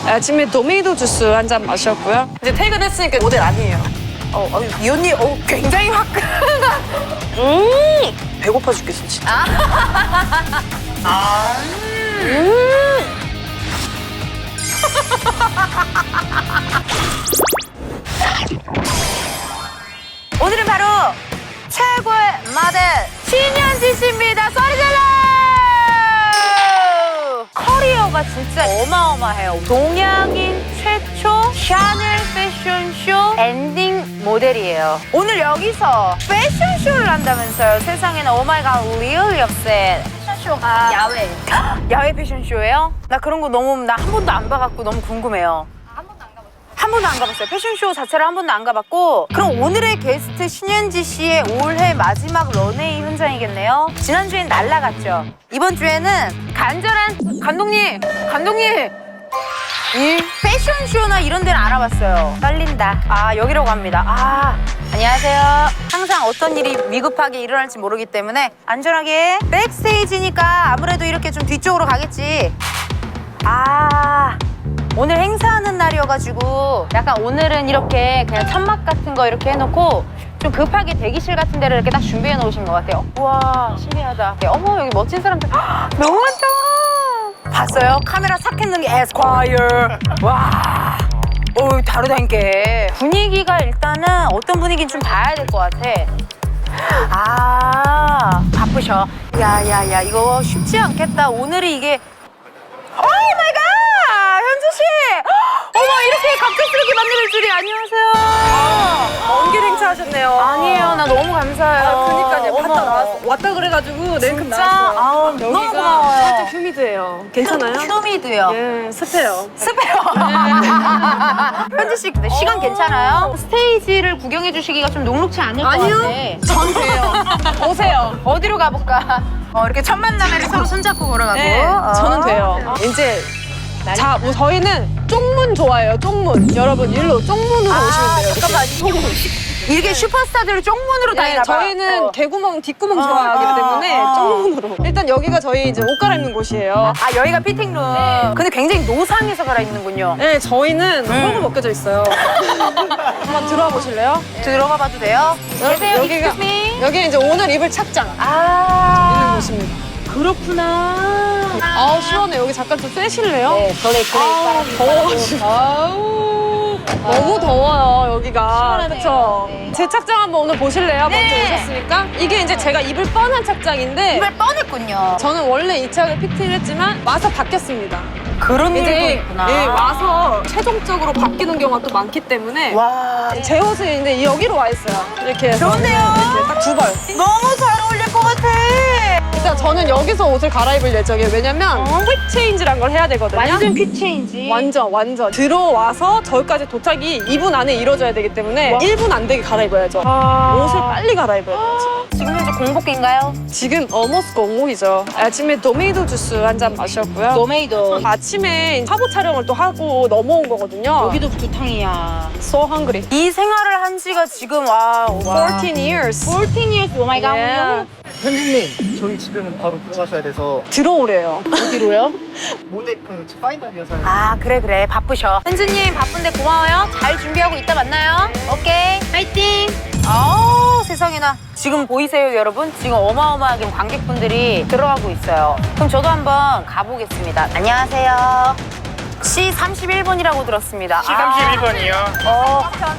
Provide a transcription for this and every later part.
아침에 토마토 주스 한 잔 마셨고요. 이제 퇴근했으니까 모델 아니에요. 이 언니 굉장히 화끈하다. 배고파 죽겠어 진짜. 오늘은 바로 최고의 모델 신현지 씨입니다. 소리 질러! 커리어가 진짜 어마어마해요. 동양인 최초 샤넬 패션쇼 엔딩 모델이에요. 오늘 여기서 패션쇼를 한다면서요. 세상에는 오마이갓 리얼 역세 패션쇼가 야외 패션쇼예요? 나 그런 거 너무 나 한 번도 안 봐갖고 너무 궁금해요. 한 번도 안 가봤어요. 패션쇼 자체를 한 번도 안 가봤고. 그럼 오늘의 게스트 신현지 씨의 올해 마지막 런웨이 현장이겠네요. 지난주엔 날라갔죠. 이번 주에는 간절한 감독님 이 패션쇼나 이런 데는 알아봤어요. 떨린다. 여기로 갑니다. 안녕하세요. 항상 어떤 일이 위급하게 일어날지 모르기 때문에 안전하게 백스테이지니까 아무래도 이렇게 좀 뒤쪽으로 가겠지. 오늘 행사하는 날이어가지고 약간 오늘은 이렇게 그냥 천막 같은 거 이렇게 해놓고 좀 급하게 대기실 같은 데를 이렇게 딱 준비해 놓으신 것 같아요. 우와 신기하다. 어머 여기 멋진 사람들 너무 많다. 봤어요? 카메라 싹 했는 게 에스콰이어. 와 다르다니까. 분위기가 일단은 어떤 분위기인지 좀 봐야 될 것 같아. 바쁘셔. 야야야 이거 쉽지 않겠다. 오늘이 이게 오 마이 갓! 현주 씨! 어머 이렇게 갑작스럽게 만날 줄이. 안녕하세요. 먼길 행차하셨네요. 아니에요. 나 너무 감사해요. 그니까요. 어머. 왔다 그래가지고 내일 금 진짜? 나왔어요. 너무 고마워요. 살짝 휴미드예요. 괜찮아요? 휴미드요. 예, 습해요. 습해요. 현지 씨 근데 시간 괜찮아요? 스테이지를 구경해 주시기가 좀 녹록치 않을 것 같아. 전 돼요. 오세요. 어디로 가볼까? 이렇게 첫 만남에 서로 손잡고 걸어가고. 네, 저는 돼요. 이제 저희는 쪽문 좋아해요. 쪽문. 여러분 일로 쪽문으로 오시면 돼요. 잠깐만. 이렇게 슈퍼스타들을 쪽문으로 다니나 봐. 저희는 대구멍, 뒷구멍 좋아하기 때문에 쪽문으로. 일단 여기가 저희 이제 옷 갈아입는 곳이에요. 여기가 피팅룸. 근데 굉장히 노상에서 갈아입는군요. 네, 저희는 홀로 먹겨져 있어요. 한번 들어와 보실래요? 들어가 봐도 돼요? 계세요? 여기가 Excuse me? 여기 이제 오늘 입을 착장 있는 곳입니다. 그렇구나. 시원해. 여기 잠깐 좀 쐬실래요? 네, 그래. 더워가지고. 너무 더워요, 여기가. 시원하네요. 그쵸? 네. 제 착장 한번 오늘 보실래요? 네. 먼저 오셨으니까. 이게 이제 제가 입을 뻔한 착장인데 이걸 뻔했군요. 저는 원래 이 착을 피팅했지만 와서 바뀌었습니다. 그런 일도 이제 있구나. 와서 최종적으로 바뀌는 경우가 또 많기 때문에 와. 제 옷은 이제 여기로 와 있어요. 이렇게 해서. 좋네요. 이렇게 딱 두 벌. 너무 잘 어울릴 것 같아. 일단 저는 여기서 옷을 갈아입을 예정이에요. 왜냐면 퀵 체인지란 걸 해야 되거든요. 완전 퀵체인지. 완전 들어와서 저기까지 도착이 2분 안에 이루어져야 되기 때문에 1분 안 되게 갈아입어야죠. 옷을 빨리 갈아입어야 돼요. 지금 현재 공복인가요? 지금 어머스 공목이죠. 아침에 토마토 주스 한 잔 마셨고요. 노메이도. 아침에 화보 촬영을 또 하고 넘어온 거거든요. 여기도 두탕이야. So hungry. 이 생활을 한 지가 지금 14 years. 14 years. 오 마이 갓. Yeah. 현진님, 저희 집에는 바로 들어가셔야 돼서 들어오래요. 어디로요? 모델 파이널이어서 그래. 바쁘셔. 현주님 바쁜데 고마워요. 잘 준비하고 이따 만나요. 오케이. 파이팅. 세상에나. 지금 보이세요, 여러분? 지금 어마어마하게 관객분들이 들어가고 있어요. 그럼 저도 한번 가보겠습니다. 안녕하세요. C31번이라고 들었습니다. C31번이요.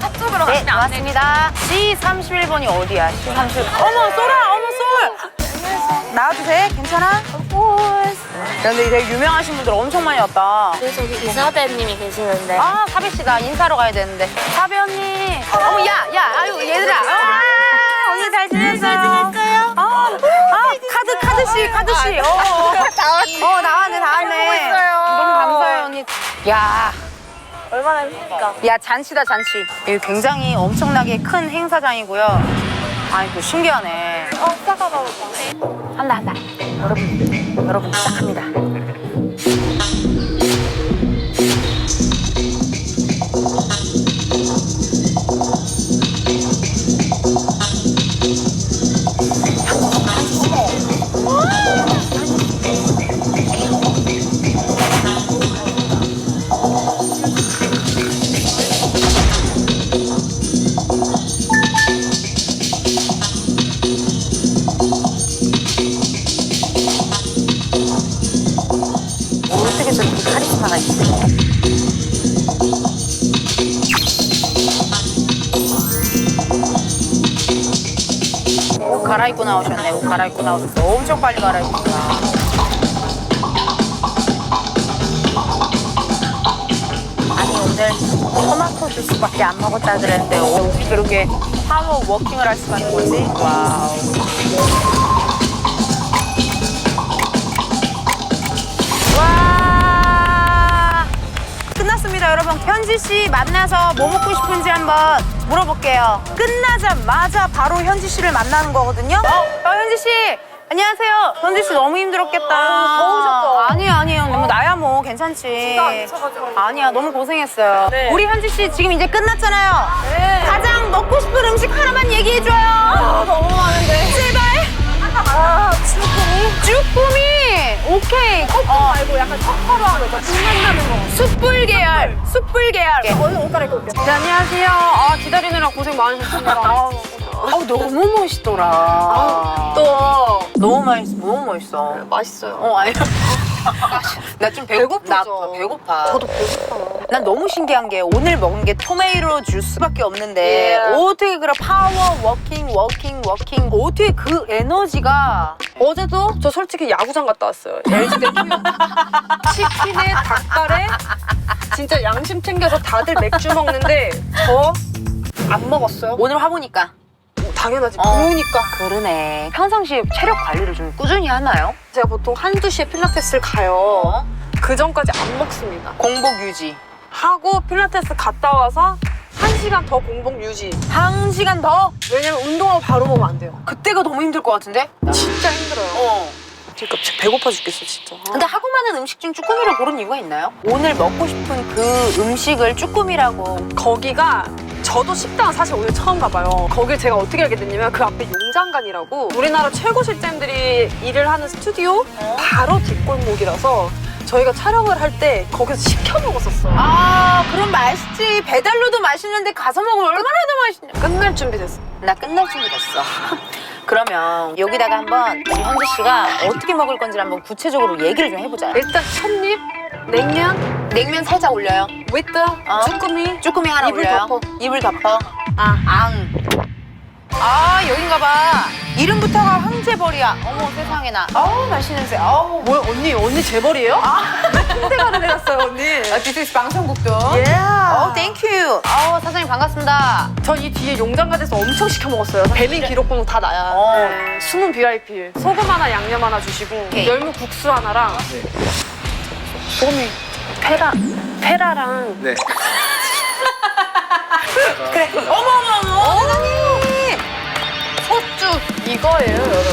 저쪽으로 네, 맞습니다. C31번이 어디야? C31번. 어머, 쏘라! 어머, 쏠! 나와도 돼? 괜찮아? 근데 되게 유명하신 분들 엄청 많이 왔다. 저기 이사배님이 계시는데. 사배 씨다. 인사하러 가야 되는데. 사배 언니. 어머, 아유, 얘들아. 언니 잘 지냈어요? 카드 씨. 나왔네. 너무 감사해요, 언니. 야. 얼마나 힘들까? 야, 잔치다, 잔치. 여기 굉장히 엄청나게 큰 행사장이고요. 또 신기하네. 시작하다 볼까? 한다. 여러분 시작합니다. 가사가 있어요. 옷 갈아입고 나오셨네. 옷 갈아입고 나오셨어. 엄청 빨리 갈아입는다. 아니 오늘 토마토 주스밖에 안 먹었다 그랬는데 어떻게 그렇게 파워 워킹을 할 수가 있는 거지? 와우. 와 끝났습니다 여러분. 현지 씨 만나서 뭐 먹고 싶은지 한번 물어볼게요. 끝나자마자 바로 현지 씨를 만나는 거거든요. 현지 씨 안녕하세요. 현지 씨 너무 힘들었겠다. 더우셨죠? 아니에요. 뭐 나야 뭐 괜찮지. 아니야 너무 고생했어요. 네. 우리 현지 씨 지금 이제 끝났잖아요. 네. 가장 먹고 싶은 음식 하나만 얘기해줘요. 너무 많은데. 제발. 쭈꾸미. 오케이. 컵 말고 약간 컵커로 하는 거. 불맛 나는 거. 숯불 계열. 숯불 계열. 얼른 옷 갈아입고 올게요. 네, 안녕하세요. 기다리느라 고생 많으셨습니다. 너무 멋있더라. 또 너무 멋있어. 맛있어요. 아니. 나 좀 배고프죠? 나 배고파. 저도 배고파요. 난 너무 신기한 게 오늘 먹은 게 토메이로 주스밖에 없는데 예. 어떻게 그런 파워 워킹 어떻게 그 에너지가 어제도 저 솔직히 야구장 갔다 왔어요. LG 대 키움. 치킨에 닭발에 진짜 양심 챙겨서 다들 맥주 먹는데 저 안 먹었어요. 오늘 화보니까 당연하지. 부으니까. 그러네. 평상시에 체력 관리를 좀 꾸준히 하나요? 제가 보통 한두 시에 필라테스를 가요. 그 전까지 안 먹습니다. 공복 유지. 하고 필라테스 갔다 와서 1시간 더 공복 유지. 1시간 더? 왜냐면 운동하고 바로 먹으면 안 돼요. 그때가 너무 힘들 것 같은데? 진짜 힘들어요. 그러니까 배고파 죽겠어 진짜. 근데 하고 많은 음식 중 쭈꾸미를 고른 이유가 있나요? 오늘 먹고 싶은 그 음식을 쭈꾸미라고. 거기가 저도 식당은 사실 오늘 처음 가봐요. 거길 제가 어떻게 알게 됐냐면 그 앞에 용장관이라고 우리나라 최고 실장들이 일을 하는 스튜디오 바로 뒷골목이라서 저희가 촬영을 할 때 거기서 시켜 먹었었어요. 그럼 맛있지. 배달로도 맛있는데 가서 먹으면 얼마나 더 맛있냐. 끝날 준비 됐어. 나 끝날 준비 됐어. 그러면 여기다가 한번 우리 현지 씨가 어떻게 먹을 건지 한번 구체적으로 얘기를 좀 해보자. 일단 첫입 냉면 냉면 살짝 올려요. with 쭈꾸미. 쭈꾸미 하나 입을 올려요. 덮어. 입을 덮어. 앙. 여긴가 봐. 이름부터가 황제벌이야. 어머 세상에나. 맛있는 냄새. 뭐야 언니 재벌이에요? 홍대가를 내렸어요 언니. This is 방송국도. 땡큐. 사장님 반갑습니다. 전 이 뒤에 용장관에서 엄청 시켜 먹었어요. 배민 기록번호 다 나야. 네. 숨은 VIP. 소금 하나 양념 하나 주시고 오케이. 열무 국수 하나랑 소금이 페라랑 네. 그래. 어머 사장님. 소주. 이거예요 여러분.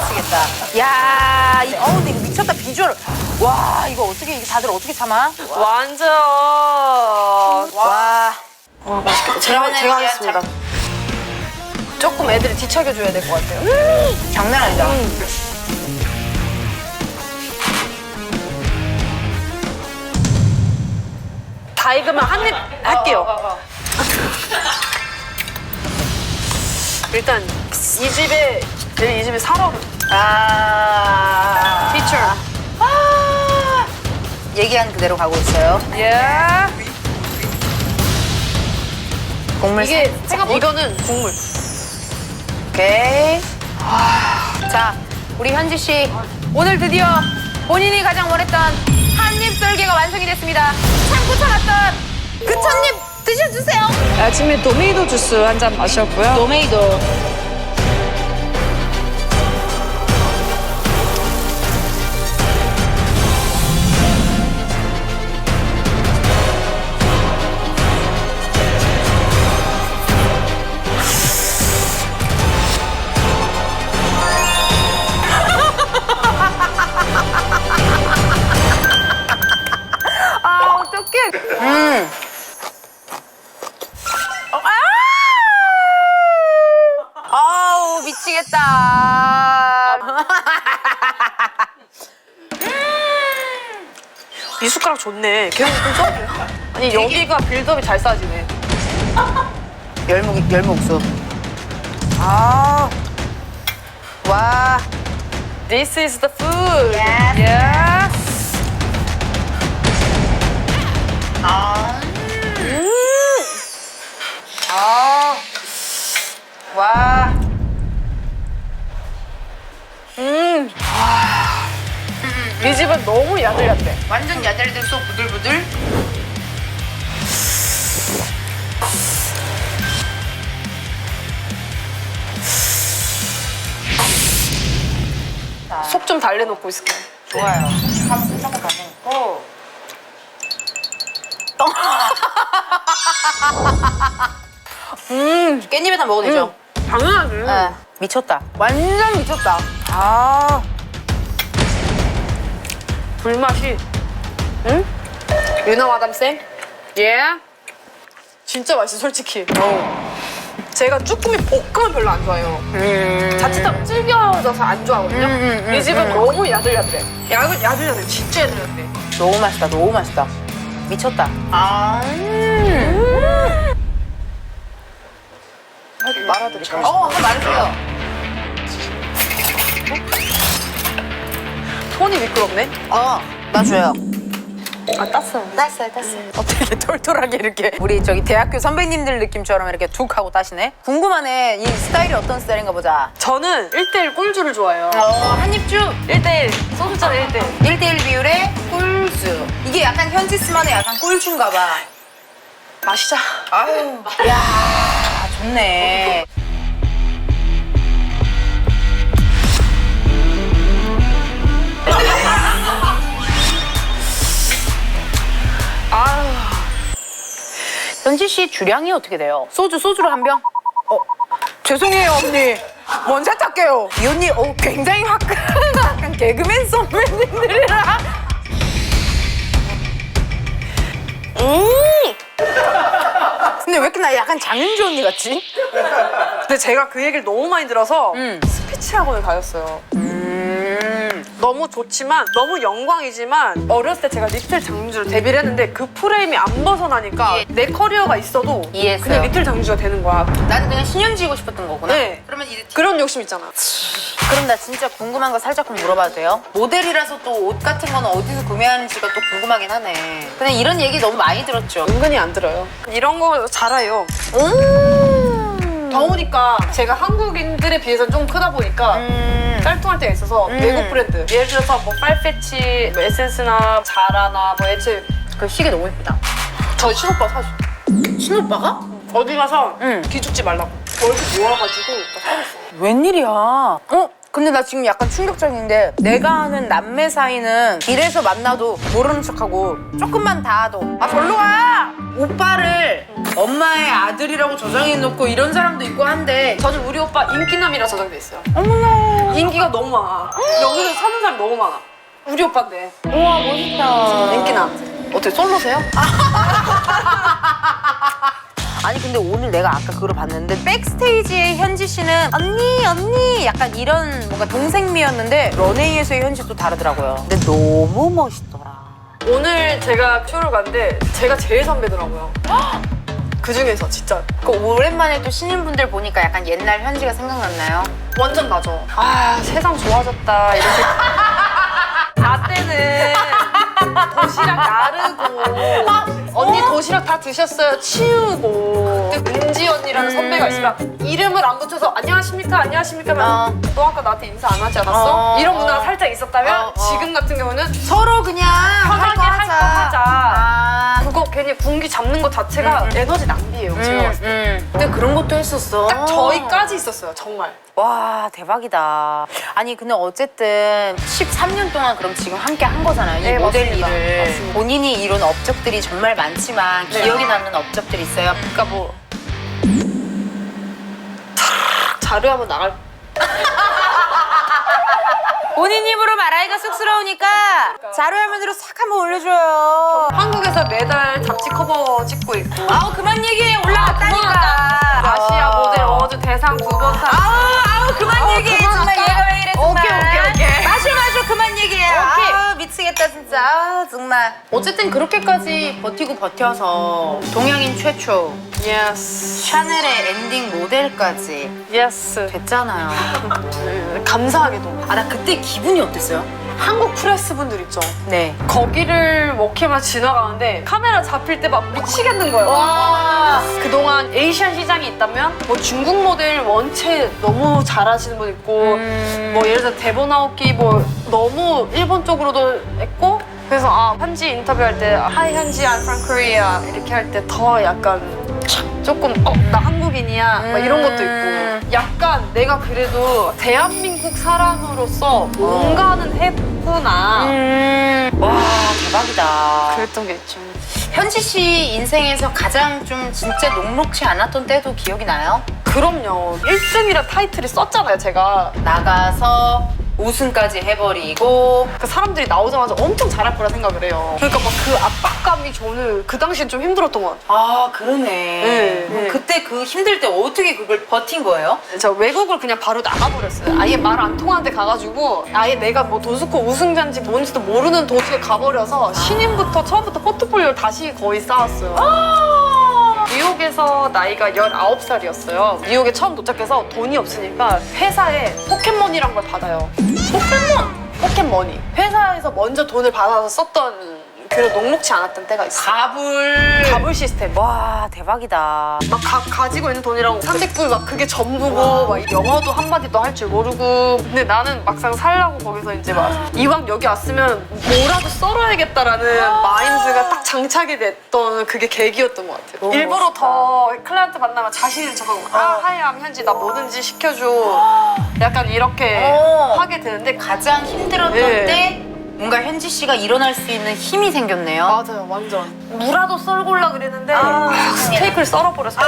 미치겠다. 야, 근데 이거 미쳤다 비주얼. 와, 이거 어떻게 이게 다들 어떻게 참아? 완전. 와. 맛있겠다. 그러면은 제가 이제 하겠습니다. 조금 애들이 뒤척여줘야 될 것 같아요. 장난 아니다. 다 익으면 한 입 할게요. 일단 이 집에 살아. 피처. 얘기한 그대로 가고 있어요. 예. 국물 이게 생각보다. 이거는 국물. 오케이. 자, 우리 현지 씨 오늘 드디어 본인이 가장 원했던 한입 썰기가 완성이 됐습니다. 참고 참았던 그 첫입 드셔주세요. 아침에 토메이토 주스 한 잔 마셨고요. 토메이토. 아우 미치겠다. 이 숟가락 좋네. 계속 좀 써볼래? 아니 여기가 빌드업이 잘 싸지네. 열무국수. 와. This is the food. Yes. Yes. 너무 야들야들해. 완전 야들들 속 부들부들. 속 좀 달래놓고 있을게요. 좋아요. 한번 살짝 가져놓고. 깻잎에다 먹어도 되죠? 당연하지. 네. 미쳤다. 완전 미쳤다. 아. 불맛이. 응? 유나마담 쌤? 예? 진짜 맛있어, 솔직히. 제가 쭈꾸미 볶음을 별로 안 좋아해요. 자칫하면 질겨져서 안 좋아하거든요. 이 집은 너무 야들야들해. 야들야들해. 진짜 야들야들해. 너무 맛있다. 너무 맛있다. 미쳤다. 아. 말아드릴까요? 한번 말해줘요. 손이 미끄럽네. 나 줘요. 아, 땄어요. 땄어요. 어떻게 똘똘하게 이렇게 우리 저기 대학교 선배님들 느낌처럼 이렇게 툭 하고 따시네? 궁금하네. 이 스타일이 어떤 스타일인가 보자. 저는 1대1 꿀주를 좋아해요. 한입주 1대1. 소주잔 1대1. 1대1 비율의 꿀주. 이게 약간 현지스만의 약간 꿀주인가 봐. 마시자. 아유. 야 좋네. 아유. 현지 씨 주량이 어떻게 돼요? 소주로 한 병? 죄송해요 언니. 먼저 탈게요. 이 언니 굉장히 화끈한 약간 개그맨 선배님들이랑. 근데 왜 이렇게 나 약간 장윤주 언니 같지? 근데 제가 그 얘기를 너무 많이 들어서 스피치 학원을 다녔어요. 너무 좋지만 너무 영광이지만 어렸을 때 제가 리틀 장윤주로 데뷔를 했는데 그 프레임이 안 벗어나니까 이해. 내 커리어가 있어도 이해했어요. 그냥 리틀 장윤주가 되는 거야. 나는 그냥 신현지고 싶었던 거구나. 네. 그러면 이제 그런 욕심 있잖아. 그럼 나 진짜 궁금한 거 살짝 물어봐도 돼요? 모델이라서 또 옷 같은 거는 어디서 구매하는지가 또 궁금하긴 하네. 근데 이런 얘기 너무 많이 들었죠. 은근히 안 들어요. 이런 거 잘해요. 더우니까 제가 한국인들에 비해서는 좀 크다 보니까 짤뚱할 때가 있어서 외국 브랜드 예를 들어서 뭐 팔페치, 뭐 에센스나 자라나 뭐 애초에 그 시계 너무 예쁘다. 저희 친오빠 사줘. 친오빠가? 어디 가서 응. 기죽지 말라고 월급 모아가지고 나 사줬어. 웬일이야? 근데 나 지금 약간 충격적인데 내가 아는 남매 사이는 길에서 만나도 모르는 척하고 조금만 닿아도 절로 가! 오빠를 엄마의 아들이라고 저장해놓고 이런 사람도 있고 한데 저는 우리 오빠 인기남이라 저장돼 있어요. 어머나. 인기가 너무 많아. 여기서 사는 사람이 너무 많아. 우리 오빠인데 우와 멋있다. 인기남. 어떻게 솔로세요? 아니 근데 오늘 내가 아까 그걸 봤는데 백스테이지의 현지 씨는 언니 약간 이런 뭔가 동생미였는데 런웨이에서의 현지 또 다르더라고요. 근데 너무 멋있더라. 오늘 제가 쇼를 갔는데 제가 제일 선배더라고요. 그 중에서 진짜 그 오랜만에 또 신인분들 보니까 약간 옛날 현지가 생각났나요? 완전 나죠. 아 세상 좋아졌다 이렇게. 나 때는 도시락 나르고 언니 도시락 다 드셨어요 치우고 은지 언니라는 선배가 있으면 이름을 안 붙여서 안녕하십니까 하면 너 아까 나한테 인사 안 하지 않았어? 이런 문화가 살짝 있었다면 지금 같은 경우는 서로 그냥 편하게 할 거 하자. 아. 그거 괜히 군기 잡는 것 자체가 에너지 낭비예요 제가 봤을 때. 근데 그런 것도 했었어. 딱 저희까지 있었어요 정말. 와 대박이다. 아니 근데 어쨌든 13년 동안 그럼 지금 함께 한 거잖아요. 이 네, 모델 맞습니다. 일을. 맞습니다. 본인이 이룬 업적들이 정말 많지만 네. 기억에 남는 업적들이 있어요. 그러니까 뭐 자료하면 나갈. 본인 입으로 말하기가 쑥스러우니까 자료화면으로 싹 한번 올려줘요. 한국에서 매달 잡지 커버 찍고 있고. 아우 그만 얘기해. 올라갔다니까. 아시아 모델 어워즈 대상 2번 타. 아우 그만 얘기해. 그만 정말 할까? 얘가 왜 이래 정말. 오케이. 마셔 그만 얘기해. 오케이. 아우 미치겠다 진짜. 아우 정말. 어쨌든 그렇게까지 버티고 버텨서 동양인 최초 예스. 샤넬의 엔딩 모델까지 예스. 됐잖아요. 감사하게도. 아 나 그때 기분이 어땠어요? 한국 프레스 분들 있죠. 네. 거기를 워킹만 지나가는데 카메라 잡힐 때 막 미치겠는 거예요. 와. 그동안 에이시안 시장이 있다면 뭐 중국 모델 원체 너무 잘하시는 분 있고 뭐 예를 들어 대본 나오기 뭐 너무 일본 쪽으로도 했고 그래서 현지 인터뷰할 때 Hi 현지 I'm from Korea 이렇게 할 때 더 약간 조금 나 한국인이야 막 이런 것도 있고 약간 내가 그래도 대한민국 사람으로서 뭔가는 했구나 와, 대박이다. 그랬던 게 있죠. 현지 씨 인생에서 가장 좀 진짜 녹록치 않았던 때도 기억이 나요? 그럼요. 1등이라 타이틀을 썼잖아요, 제가. 나가서 우승까지 해버리고 그 사람들이 나오자마자 엄청 잘할 거라 생각을 해요. 그러니까 막 그 압박감이 저는 그 당시엔 좀 힘들었던 것 같아요. 아 그러네. 네. 그때 그 힘들 때 어떻게 그걸 버틴 거예요? 제가 외국을 그냥 바로 나가버렸어요. 아예 말 안 통하는 데 가가지고 아예 내가 뭐 도스코 우승자인지 뭔지도 모르는 도시에 가버려서 신인부터 처음부터 포트폴리오를 다시 거의 쌓았어요. 뉴욕에서 나이가 19살이었어요. 뉴욕에 처음 도착해서 돈이 없으니까 회사에 포켓몬이란 걸 받아요. 포켓머니. 회사에서 먼저 돈을 받아서 썼던 그런 녹록치 않았던 때가 있어요. 가불 시스템. 와 대박이다. 막 가지고 있는 돈이랑 300불 막 그게 전부고 막 영어도 한마디도 할 줄 모르고 근데 나는 막상 살라고 거기서 이제 막 이왕 여기 왔으면 뭐라도 썰어야겠다라는 마인드가 딱 장착이 됐던 그게 계기였던 것 같아요. 너무 일부러 멋있다. 더 클라이언트 만나면 자신 있는 척하고 하이 암 현지 나 뭐든지 시켜줘 약간 이렇게 하게 되는데 가장 힘들었던 네. 때 뭔가 현지 씨가 일어날 수 있는 힘이 생겼네요. 맞아요 완전 무라도 썰고라 그랬는데 스테이크를 썰어버렸어요.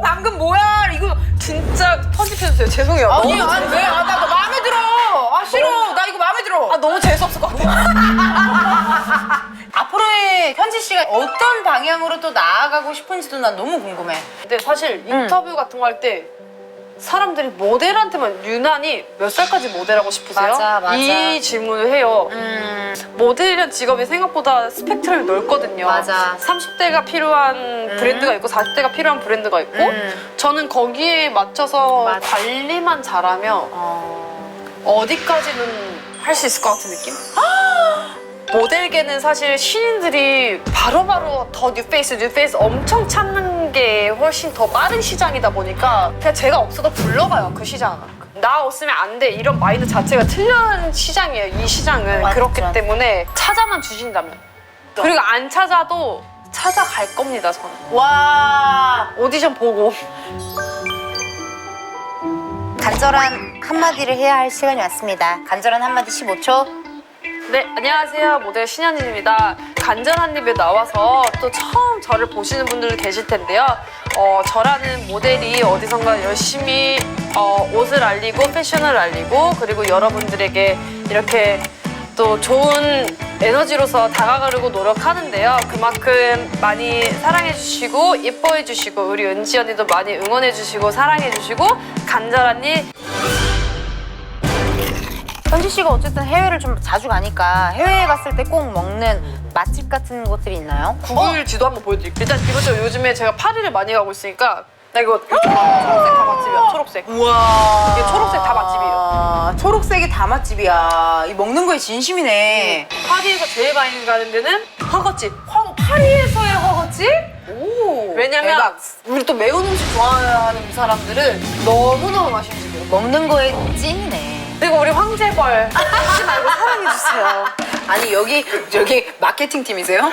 방금 뭐야 이거? 진짜 편집해주세요. 죄송해요. 아니 너무 아니 왜? 나 마음에 들어. 아 싫어. 나 이거 마음에 들어. 너무 재수없을 것 같아요. 앞으로의 현지 씨가 어떤 방향으로 또 나아가고 싶은지도 난 너무 궁금해. 근데 사실 인터뷰 같은 거 할 때 사람들이 모델한테만 유난히 몇 살까지 모델하고 싶으세요? 맞아. 이 질문을 해요. 모델이란 직업이 생각보다 스펙트럼이 넓거든요. 맞아. 30대가 필요한 브랜드가 있고 40대가 필요한 브랜드가 있고 저는 거기에 맞춰서 맞아. 관리만 잘하면 어디까지는 할 수 있을 것 같은 느낌? 모델계는 사실 신인들이 바로바로 더 뉴페이스 엄청 찾는 게 훨씬 더 빠른 시장이다 보니까 그냥 제가 없어도 불러가요, 그 시장은. 나 없으면 안 돼 이런 마인드 자체가 틀린 시장이에요, 이 시장은. 완전. 그렇기 때문에 찾아만 주신다면. 그리고 안 찾아도 찾아갈 겁니다, 저는. 와. 오디션 보고. 간절한 한마디를 해야 할 시간이 왔습니다. 간절한 한마디 15초. 네, 안녕하세요. 모델 신현진입니다. 간절한 입에 나와서 또 처음 저를 보시는 분들 계실 텐데요. 저라는 모델이 어디선가 열심히 옷을 알리고 패션을 알리고 그리고 여러분들에게 이렇게 또 좋은 에너지로서 다가가려고 노력하는데요. 그만큼 많이 사랑해주시고 예뻐해주시고 우리 은지 언니도 많이 응원해주시고 사랑해주시고 간절한 입 현지 씨가 어쨌든 해외를 좀 자주 가니까 해외에 갔을 때 꼭 먹는 맛집 같은 것들이 있나요? 구글 지도 한번 보여드릴게요. 일단 기본적으로 요즘에 제가 파리를 많이 가고 있으니까 나 이거 초록색 다 맛집이야. 초록색. 우와. 이게 초록색 다 맛집이에요. 초록색이 다 맛집이야. 이 먹는 거에 진심이네. 파리에서 제일 많이 가는 데는 허거집. 파리에서의 허거집? 오. 왜냐면 대박. 우리 또 매운 음식 좋아하는 사람들은 너무너무 맛있는 집이에요. 먹는 거에 찐이네. 그리고 우리 황제벌 잊지 말고 사랑해주세요. 아니 여기 마케팅 팀이세요?